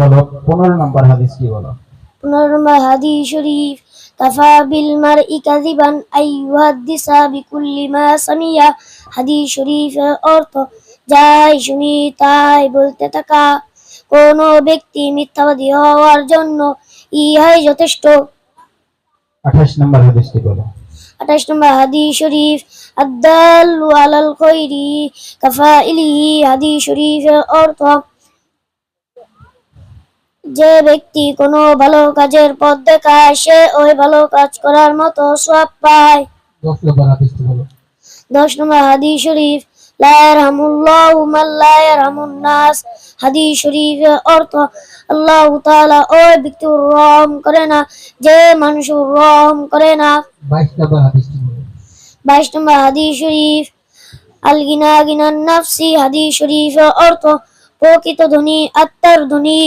বলো 15 নম্বর হাদিস কি বলো? 15 নম্বর হাদিস শরীফ, কাফা বিল মারই কাযিবান আইয়ুহাদ্দিসা বিকুল্লি মা সামিয়া। হাদিস শরীফের অর্থ, যাই শুনি তাই বলতে থাকা। কোন ব্যক্তি মিথ্যাবাদী হওয়ার জন্য ইহাই যথেষ্ট। 28 নম্বর হাদিস কি বলো? 28 নম্বর হাদিস শরীফ, আদ-দাল্লু আলাল খায়রি কাফাইলিহি। হাদিস শরীফের অর্থ, যে ব্যক্তি কোনো ভালো কাজের পথ দেখায় সে ওই ভালো কাজ করার মতো সওয়াব পায়। 10 নম্বর হাদিস কি বলো? 10 নম্বর হাদিস শরীফ, লা ইয়ারহামুল্লাহু মান লা ইয়ারহামুন নাস। হাদিস শরীফের অর্থ, আল্লাহ তাআলা ওই ব্যক্তির রহম করে না যে মানুষের রহম করে না। 22 নম্বর হাদিস কি বলো? 22 নম্বর হাদিস শরীফ, আল গিনা গিনান নাফসি। হাদিস শরীফের অর্থ, প্রকৃত ধনী আত্মার ধনী।